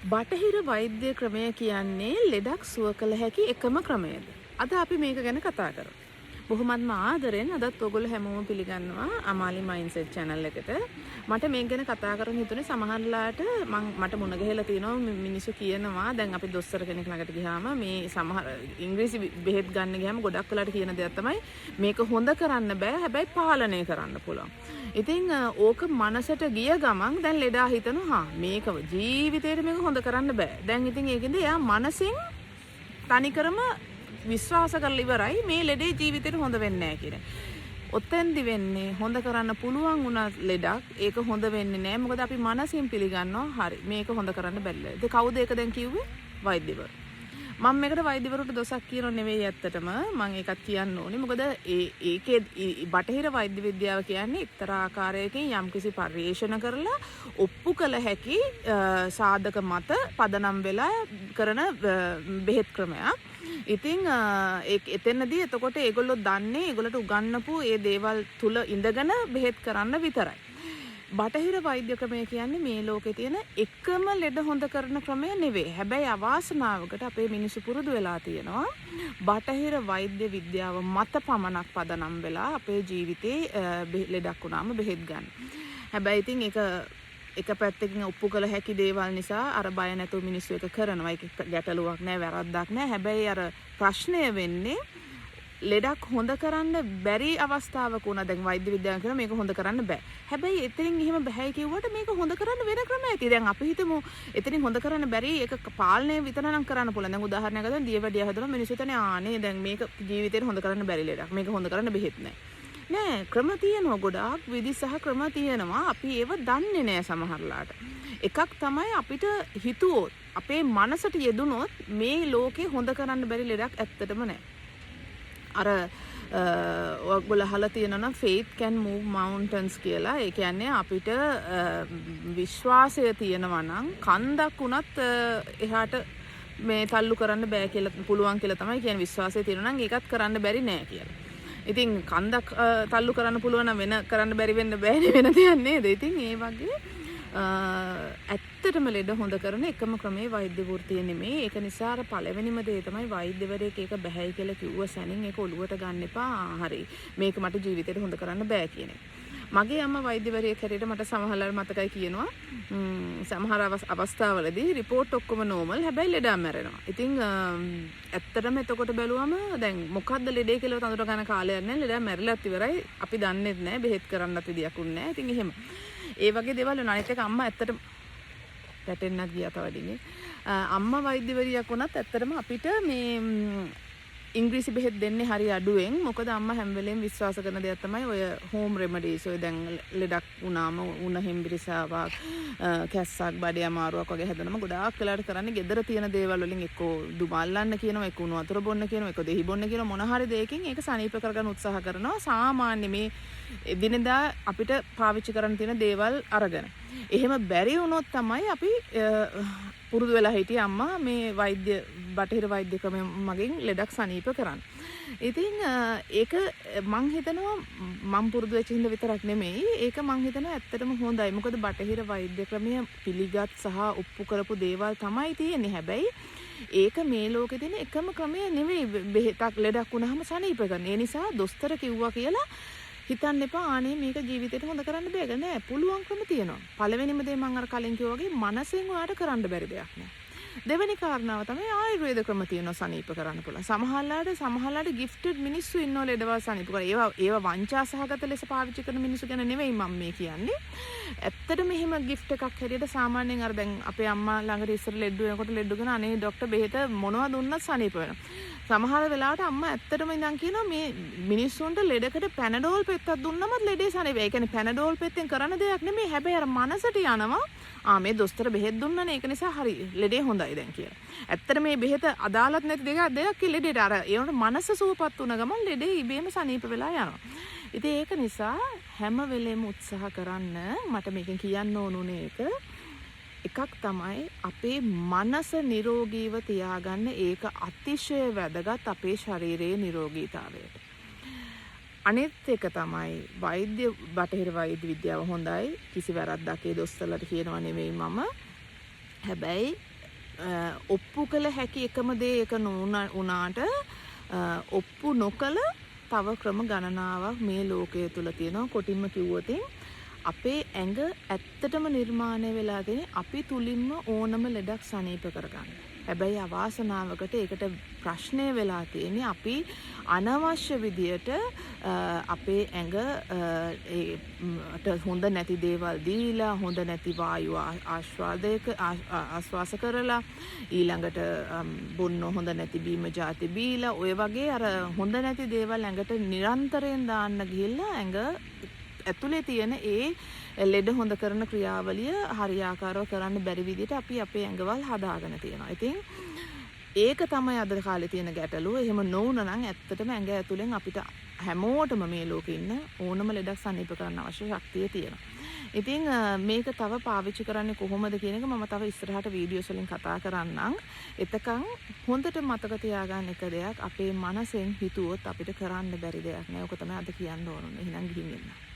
බටහිර වෛද්‍ය ක්‍රමය කියන්නේ ලෙඩක් සුව කළ හැකි එකම ක්‍රමයද. අද අපි මේක ගැන කතා කරමු. බොහොමත්ම ආදරෙන් අදත් ඔයගොල්ලෝ හැමෝම පිළිගන්නවා අමාලි මයින්ඩ්සෙට් channel එකට. මට මේක ගැන කතා කරන්න හිතුනේ සමහරලාට මට මුණ ගැහිලා තියෙනවා මිනිස්සු කියනවා දැන් අපි දොස්තර කෙනෙක් ළඟට ගියාම මේ සමහර ඉංග්‍රීසි බෙහෙත් ගන්න ගියාම ගොඩක් වෙලාට කියන දෙයක් තමයි මේක හොඳ කරන්න බෑ හැබැයි පාලනය කරන්න පුළුවන්. ඉතින් ඕක මනසට ගිය ගමන් දැන් ලෙඩා හිතනවා මේක ජීවිතේට මේක හොඳ කරන්න බෑ. දැන් ඉතින් ඒකෙන්ද එයා මනසින් තනිකරම විශ්වාස කරලා ඉවරයි මේ ලෙඩේ ජීවිතේට හොඳ වෙන්නේ නැහැ කියන. ඔතෙන්දි වෙන්නේ හොඳ කරන්න පුළුවන් වුණා ලෙඩක් ඒක හොඳ වෙන්නේ නැහැ. මොකද අපි මනසින් පිළිගන්නවා හරි මේක හොඳ කරන්න බැරිලා. ඒක කවුද ඒක දැන් කිව්වේ? වෛද්‍යවරු. මම මේකට වෛද්‍යවරුන්ට දොසක් කියනව නෙවෙයි ඇත්තටම මම ඒකත් කියන්න ඕනේ මොකද ඒකේ බටහිර වෛද්‍ය විද්‍යාව කියන්නේ එක්තරා ආකාරයකින් යම්කිසි පරිශන කරලා ඔප්පු කළ හැකි සාධක මත පදනම් වෙලා කරන බෙහෙත් ක්‍රමයක්. ඉතින් එතනදී එතකොට ඒගොල්ලෝ දන්නේ ඒගොල්ලට උගන්වපු ඒ දේවල් තුල ඉඳගෙන බෙහෙත් කරන්න විතරයි. බටහිර වෛද්‍ය ක්‍රමය කියන්නේ මේ ලෝකේ තියෙන එකම ලෙඩ හොඳ කරන ක්‍රමය නෙවෙයි. හැබැයි අවාසනාවකට අපේ මිනිස්සු පුරුදු වෙලා තියෙනවා බටහිර වෛද්‍ය විද්‍යාව මත පමණක් පදනම් වෙලා අපේ ජීවිතේ ලෙඩක් වුණාම බෙහෙත් ගන්න. හැබැයි ඉතින් එක පැත්තකින් ඔප්පු කළ හැකි දේවල් නිසා අර බය නැතුව මිනිස්සු ඒක කරනවා. ඒක ගැටලුවක් නෑ වැරද්දක් නෑ. හැබැයි අර ප්‍රශ්නය වෙන්නේ ලෙඩක් හොඳ කරන්න බැරි අවස්ථාවක උනා දැන් වෛද්‍ය විද්‍යාව කියන මේක හොඳ කරන්න බෑ. හැබැයි එතනින් එහෙම බෑයි කිව්වට මේක හොඳ කරන්න වෙන ක්‍රම ඇති. දැන් අපි හිතමු එතනින් හොඳ කරන්න බැරි ඒක පාලනය විතර නම් කරන්න පුළුවන්. දැන් උදාහරණයක් ගත්තොත් දියවැඩිය හදලා මිනිස්සු හිතන්නේ ආනේ දැන් මේක ජීවිතේට හොඳ කරන්න බැරි ලෙඩක්. මේක හොඳ කරන්න බෙහෙත් නෑ. නෑ ක්‍රම තියෙනවා ගොඩාක් විදි සහ ක්‍රම තියෙනවා. අපි ඒව දන්නේ නෑ සමහරලාට. එකක් තමයි අපිට හිතුවොත් අපේ මනසට යෙදුනොත් මේ ලෝකේ හොඳ කරන්න බැරි ලෙඩක් ඇත්තටම නෑ. අර ඔයගොල්ලෝ අහලා තියෙනවා නම් faith can move mountains කියලා. ඒ කියන්නේ අපිට විශ්වාසය තියෙනවා නම් කන්දක් උනත් එහාට මේ තල්ලු කරන්න බෑ කියලා පුළුවන් කියලා තමයි කියන්නේ. විශ්වාසය තියෙනවා නම් ඒකත් කරන්න බැරි නෑ කියලා. ඉතින් කන්දක් තල්ලු කරන්න පුළුවන් නම් වෙන කරන්න බැරි වෙන්න බෑනේ වෙන දෙයක් නේද? ඉතින් ඒ වගේ ඇත්තටම ලෙඩ හොඳ කරන එකම ක්‍රමේ වෛද්‍ය වෘත්තිය නෙමෙයි. ඒක නිසා අර පළවෙනිම දේ තමයි වෛද්‍යවරයෙක් ඒක බෑයි කියලා කිව්ව සැනින් ඒක ඔලුවට ගන්න එපා. හරි. මේක මට ජීවිතේට හොඳ කරන්න බෑ කියන එක. මගේ අම්මා වෛද්‍යවරියෙක් හැටියට මට සමහරවල් මතකයි කියනවා සමහර අවස්ථාවලදී රිපෝට් ඔක්කොම නෝමල් හැබැයි ලෙඩා මැරෙනවා. ඉතින් ඇත්තටම එතකොට බැලුවම දැන් මොකද්ද ලෙඩේ කියලා අඳුර ගන්න කාලයක් නැහැ. ලෙඩා මැරිලත් ඉවරයි. අපි දන්නේත් නැහැ. බෙහෙත් කරන්නත් විදියක්ුත් නැහැ. ඉතින් එහෙම. ඒ වගේ දේවල් වෙනවා. අනිත් එක අම්මා ඇත්තටම පැටෙන්නත් ගියා තව ඩිනේ. අම්මා වෛද්‍යවරියක් වුණත් ඇත්තටම අපිට මේ ඉංග්‍රීසි බෙහෙත් දෙන්නේ හරි අඩුවෙන්. මොකද අම්මා හැම වෙලේම විශ්වාස කරන දෙයක් තමයි ඔය හෝම් රෙමඩීස්. ඔය දැන් ලෙඩක් වුණාම උණ හෙම්බිරිසාවක්, කැස්සක්, බඩේ අමාරුවක් වගේ හැදෙනම ගොඩාක් වෙලාට කරන්නේ gedara තියෙන දේවල් වලින් එක්කෝ දුම අල්ලන්න කියනවා, එක්කෝ උණු වතුර බොන්න කියනවා, එක්කෝ දෙහි බොන්න කියනවා. මොන හරි දෙයකින් ඒක සනීප කරගන්න උත්සාහ කරනවා. සාමාන්‍ය මේ දිනදා අපිට පාවිච්චි කරන්න තියෙන දේවල් අරගෙන. එහෙම බැරි වුණොත් තමයි අපි පුරුදු වෙලා හිටිය අම්මා මේ වෛද්‍ය බටහිර වෛද්‍ය ක්‍රමය මගින් ලෙඩක් සනීප කරන්න. ඉතින් ඒක මං හිතනවා මං පුරුදු වෙච්ච හින්දා විතරක් නෙමෙයි. ඒක මං හිතනවා ඇත්තටම හොඳයි. මොකද බටහිර වෛද්‍ය ක්‍රමය පිළිගත් සහ ඔප්පු කරපු දේවල් තමයි තියෙන්නේ. හැබැයි ඒක මේ ලෝකේ තියෙන එකම ක්‍රමය නෙමෙයි බෙහෙතක් ලෙඩක් වුණාම සනීප කරන්න. ඒ නිසා දොස්තර කිව්වා කියලා හිතන්න එපා ආනේ මේක ජීවිතේට හොඳ කරන්න බෑ නෑ. පුළුවන් ක්‍රම තියෙනවා. පළවෙනිම දේ මම අර කලින් කිව්වා වගේ මනසෙන් ඔයාලට කරන්න බැරි දෙයක් නෑ. දෙවෙනි කාරණාව තමයි ආයුර්වේද ක්‍රම තියෙනවා සනීප කරන්න පුළුවන්. සමහරලාට gifted මිනිස්සු ඉන්නෝ ලෙඩවල් සනීප කරලා. ඒවා වංචා සහගත ලෙස පාවිච්චි කරන මිනිස්සු ගැන නෙවෙයි මම මේ කියන්නේ. ඇත්තටම මෙහෙම gift එකක් හැටියට සාමාන්‍යයෙන් අර දැන් අපේ අම්මා ළඟට ඉස්සර ලෙඩ වෙනකොට ලෙඩගෙන අනේ ડોක්ටර් බෙහෙත මොනවා දුන්නත් සනීප වෙනවා. සමහර වෙලාවට අම්මා ඇත්තටම ඉඳන් කියනවා මේ මිනිස්සුන්ට ලෙඩකට පැනඩෝල් පෙත්තක් දුන්නමත් ලෙඩේ සනීප. ඒ කියන්නේ පැනඩෝල් පෙත්තෙන් කරන දෙයක් නෙමෙයි. හැබැයි අර මනසට යනවා මේ දොස්තර බෙහෙත් දුන්නනේ ඒක නිසා හරි ලෙඩේ හොඳයි දැන් කියලා. ඇත්තට මේ බෙහෙත අදාළත් නැති දෙයක් ලෙඩේට අර ඒකට මනස සුවපත් වුණ ගමන් ලෙඩේ ඉබේම සනීප වෙලා යනවා. ඉතින් ඒක නිසා හැම වෙලෙම උත්සාහ කරන්න මට මේකෙන් කියන්න ඕනුනේ එකක් තමයි අපේ මනස නිරෝගීව තියාගන්න. ඒක අතිශය වැදගත් අපේ ශරීරයේ නිරෝගීතාවයට. අනිත් එක තමයි වෛද්‍ය බටහිර වෛද්‍ය විද්‍යාව හොඳයි. කිසි වැරද්දක් ඒ දොස්තරලට කියනවා නෙමෙයි මම. හැබැයි ඔප්පු කළ හැකි එකම දේ එක වුණාට ඔප්පු නොකළ තව ක්‍රම ගණනාවක් මේ ලෝකයේ තුල තියෙනවා. කොටින්ම කිව්වොත් අපේ ඇඟ ඇත්තටම නිර්මාණය වෙලා තියෙන්නේ අපි තුලින්ම ඕනම ලෙඩක් සනීප කරගන්න. හැබැයි අවාසනාවකට ඒකට ප්‍රශ්නය වෙලා තියෙන්නේ අපි අනවශ්‍ය විදියට අපේ ඇඟ හොඳ නැති දේවල් දීලා හොඳ නැති වායු ආශ්වාස කරලා ඊළඟට බොන්න හොඳ නැති බීම ಜಾති බීලා ඔය වගේ අර හොඳ නැති දේවල් ඇඟට නිරන්තරයෙන් දාන්න ගිහිල්ලා ඇඟ ඇතුලේ තියෙන ඒ ලෙඩ හොඳ කරන ක්‍රියාවලිය හරියාකාරව කරන්න බැරි විදිහට අපි අපේ ඇඟවල් හදාගෙන තියෙනවා. ඉතින් ඒක තමයි අද කාලේ තියෙන ගැටලුව. එහෙම නොවුනනම් ඇත්තටම ඇඟ ඇතුලෙන් අපිට හැමෝටම මේ ලෝකේ ඉන්න ඕනම ලෙඩක් සනීප කරන්න අවශ්‍ය ශක්තිය තියෙනවා. ඉතින් මේක තව පාවිච්චි කරන්නේ කොහොමද කියන එක මම තව ඉස්සරහට වීඩියෝස් වලින් කතා කරන්නම්. එතකන් හොඳට මතක තියාගන්න එක දෙයක් අපේ මනසෙන් හිතුවොත් අපිට කරන්න බැරි දෙයක් නෑ. ඔක තමයි අද කියන්න ඕන. එහෙනම් ගිහින් එන්න.